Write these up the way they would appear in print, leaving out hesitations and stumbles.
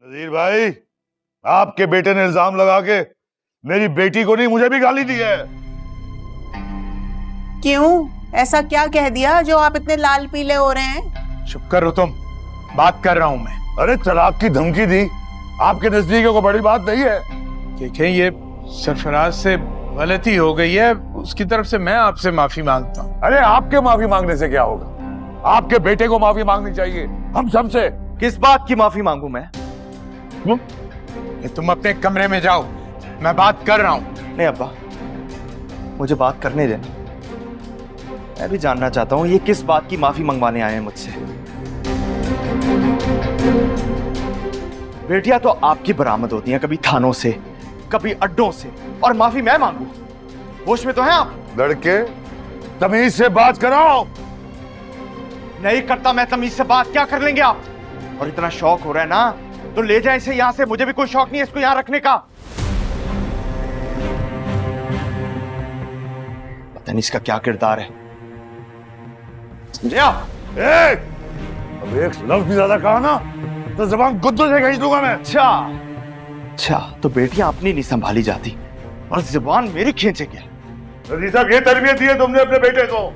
नजीर भाई, आपके बेटे ने इल्जाम लगा के मेरी बेटी को नहीं मुझे भी गाली दी है। क्यों? ऐसा क्या कह दिया जो आप इतने लाल पीले हो रहे हैं? चुप करो तुम, बात कर रहा हूं मैं। अरे तलाक की धमकी दी, आपके नजदीक को बड़ी बात नहीं है। देखें, ये सरफराज से गलती हो गई है, उसकी तरफ से मैं आपसे माफी मांगता हूँ। अरे आपके माफी मांगने से क्या होगा? आपके बेटे को माफी मांगनी चाहिए, हम सबसे। किस बात की माफी मांगू मैं? ये तुम अपने कमरे में जाओ, मैं बात कर रहा हूँ। नहीं अब्बा, मुझे बात करने देना। मैं भी जानना चाहता हूँ ये किस बात की माफी मंगवाने आए हैं मुझसे। बेटियां तो आपकी बरामद होती हैं, कभी थानों से, कभी अड्डों से, और माफी मैं मांगू? होश में तो हैं आप? लड़के, तमीज से बात कराओ। नहीं करता मैं तमीज से बात, क्या कर लेंगे आप? और इतना शौक हो रहा है ना, तो ले जाए इसे यहां से। मुझे भी कोई शौक नहीं है इसको यहां रखने का। पता नहीं इसका क्या किरदार है, समझे आप? अब एक लफ्ज भी ज्यादा कहा ना तो जबान गुद्दों से खींच दूंगा मैं। अच्छा, तो बेटियां अपनी नहीं संभाली जाती और जुबान मेरी खींचे क्या? नजीर साहब, ये तरबियत दी है तुमने अपने बेटे को?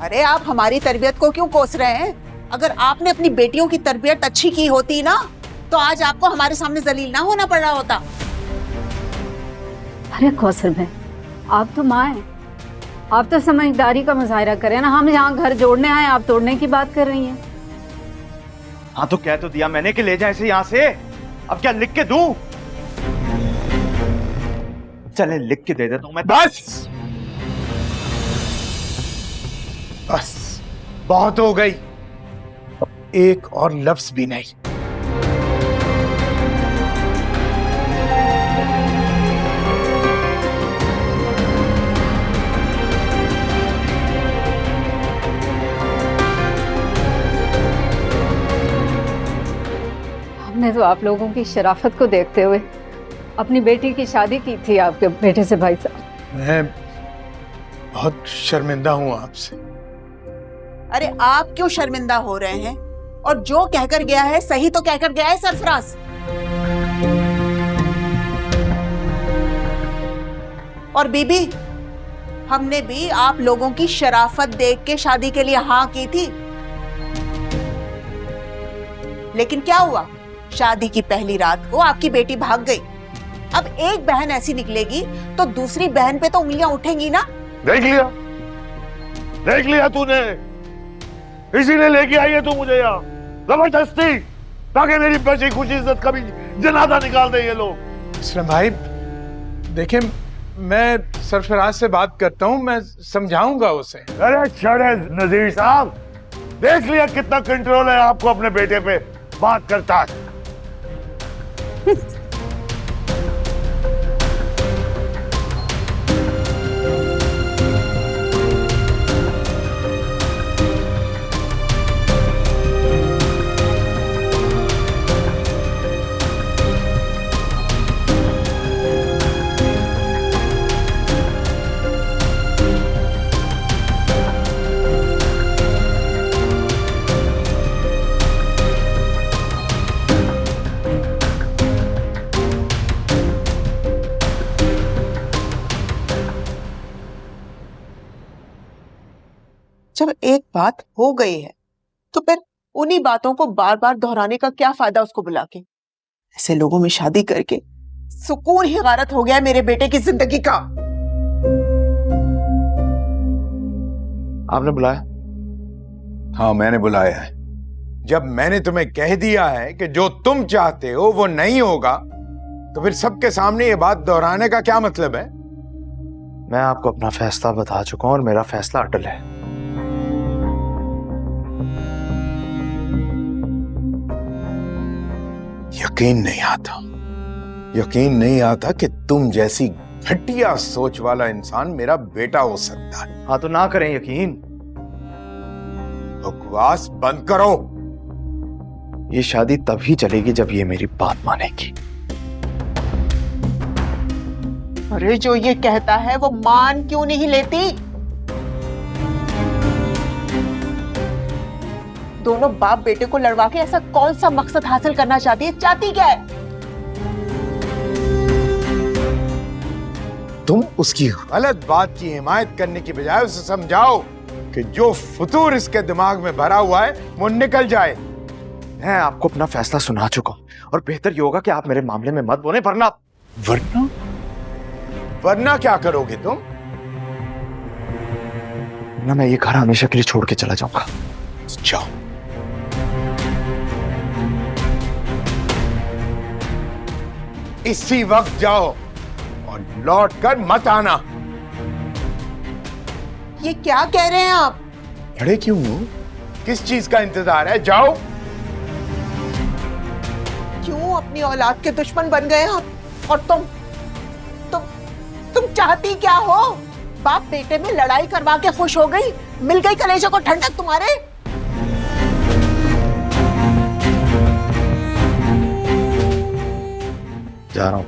अरे आप हमारी तरबियत को क्यों कोस रहे हैं? अगर आपने अपनी बेटियों की तरबियत अच्छी की होती ना, तो आज आपको हमारे सामने जलील ना होना पड़ रहा होता। अरे कौसर भाई, आप तो माँ हैं, आप तो समझदारी का मुजाहरा करें ना। हम यहाँ घर जोड़ने आए, आप तोड़ने की बात कर रही हैं। हाँ तो कह तो दिया मैंने कि ले जाए इसे यहां से। अब क्या लिख के दूं? चले लिख के दे देता हूं मैं। बस बस, बहुत हो गई, एक और लफ्ज भी नहीं। हमने तो आप लोगों की शराफत को देखते हुए अपनी बेटी की शादी की थी आपके बेटे से भाई साहब। मैं बहुत शर्मिंदा हूं आपसे। अरे आप क्यों शर्मिंदा हो रहे हैं? और जो कहकर गया है सही तो कहकर गया है सरफराज। और बीबी, हमने भी आप लोगों की शराफत देख के शादी के लिए हाँ की थी, लेकिन क्या हुआ? शादी की पहली रात को आपकी बेटी भाग गई। अब एक बहन ऐसी निकलेगी तो दूसरी बहन पे तो उंगलियां उठेंगी ना। देख लिया तूने, इसीलिए लेके आई है तू मुझे यहाँ जबरदस्ती, ताकि मेरी बची खुशी इज्जत का भी जनाजा निकाल दे ये लोग। असलम भाई, देखें, मैं सरफराज से बात करता हूं, मैं समझाऊंगा उसे। अरे छोड़े नजीर साहब, देख लिया कितना कंट्रोल है आपको अपने बेटे पे, बात करता है। जब एक बात हो गई है तो फिर उन्हीं बातों को बार बार दोहराने का क्या फायदा उसको बुला के? ऐसे लोगों में शादी करके सुकून ही गारत हो गया है मेरे बेटे की जिंदगी का। आपने बुलाया? हाँ, मैंने बुलाया है। जब मैंने तुम्हें कह दिया है कि जो तुम चाहते हो वो नहीं होगा, तो फिर सबके सामने ये बात दोहराने का क्या मतलब है? मैं आपको अपना फैसला बता चुका हूं और मेरा फैसला अटल है। यकीन नहीं आता कि तुम जैसी घटिया सोच वाला इंसान मेरा बेटा हो सकता है। हाँ तो ना करें यकीन। बकवास बंद करो। ये शादी तभी चलेगी जब ये मेरी बात मानेगी। अरे जो ये कहता है वो मान क्यों नहीं लेती? दोनों बाप बेटे को लड़वा के ऐसा कौन सा मकसद हासिल करना चाहती है? चाहती क्या है? तुम उसकी गलत बात की हिमायत करने की बजाय उसे समझाओ कि जो फतूर इसके दिमाग में भरा हुआ है वो निकल जाए। मैं आपको अपना फैसला सुना चुका हूं और बेहतर ये होगा कि आप मेरे मामले में मत बोले, वरना वरना क्या करोगे तुम? ना मैं ये घर हमेशा के लिए छोड़ के चला जाऊंगा। जाओ। इसी वक्त जाओ और लौट कर मत आना। ये क्या कह रहे हैं आप? खड़े क्यों हो? किस चीज का इंतजार है? जाओ। क्यों अपनी औलाद के दुश्मन बन गए आप? और तुम चाहती क्या हो? बाप बेटे में लड़ाई करवा के खुश हो गई? मिल गई कलेजे को ठंडक तुम्हारे? जा रहा हूं।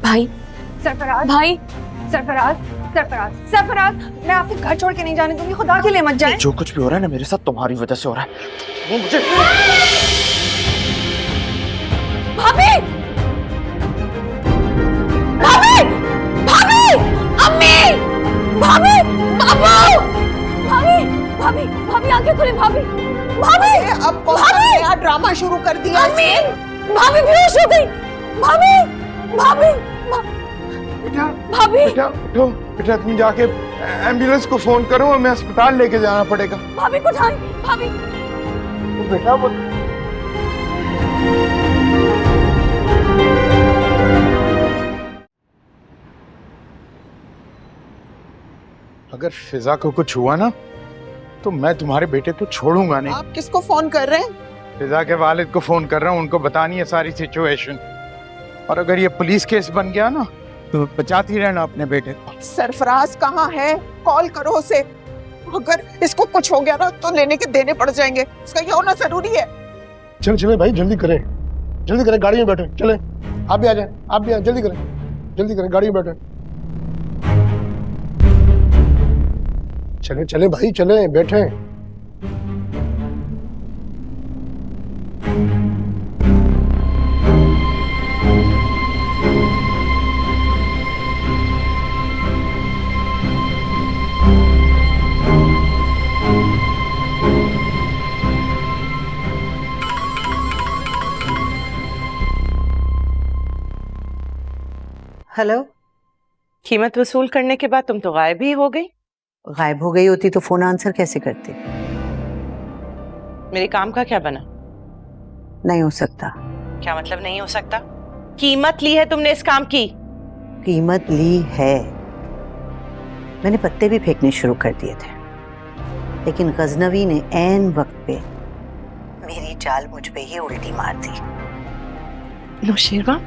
भाई सरफराज, भाई सरफराज, सरफराज, सरफराज, मैं आपको घर छोड़ के नहीं जाने दूंगी, खुदा के लिए मत जाए। जो कुछ भी हो रहा है ना मेरे साथ तुम्हारी वजह से हो रहा है। वो मुझे भाभी भाभी भाभी अम्मी भाभी बाबू भाभी भाभी भाभी आंखें खोले भाभी भाभी अब कौन सा नया ड्रामा शुरू कर दिया? अम्मी भाभी बेहोश हो गई भाभी भाभी बेटा भाभी बेटा उठो। बेटा तुम जाके एम्बुलेंस को फोन करो, हमें अस्पताल लेके जाना पड़ेगा। भाभी को उठाएं भाभी बेटा वो अगर फिजा को कुछ हुआ ना तो मैं तुम्हारे बेटे को छोड़ूंगा नहीं। आप किसको फोन कर रहे हैं? फिजा के वालिद को फोन कर रहा हूँ, उनको बतानी है सारी सिचुएशन। और अगर ये पुलिस केस बन गया ना तो बचाती रहना अपने बेटे को। सरफराज कहाँ है? कॉल करो उसे। अगर इसको कुछ हो गया ना तो लेने के देने पड़ जाएंगे। उसका ये होना जरूरी है। चल चले भाई, जल्दी करें गाड़ी में बैठे। चले, आप भी आ जाए, आप भी आ, जल्दी करें गाड़ी में बैठे। चले भाई, चले बैठे। हेलो। कीमत वसूल करने के बाद तुम तो गायब ही हो गई। गायब हो गई होती तो फोन आंसर कैसे करती? मेरे काम का क्या बना? नहीं हो सकता। क्या मतलब नहीं हो सकता? कीमत ली है तुमने इस काम की। कीमत ली है। मैंने पत्ते भी फेंकने शुरू कर दिए थे, लेकिन गजनवी ने ऐन वक्त पे मेरी चाल मुझ पे ही उल्टी मार दी। नौशेरवा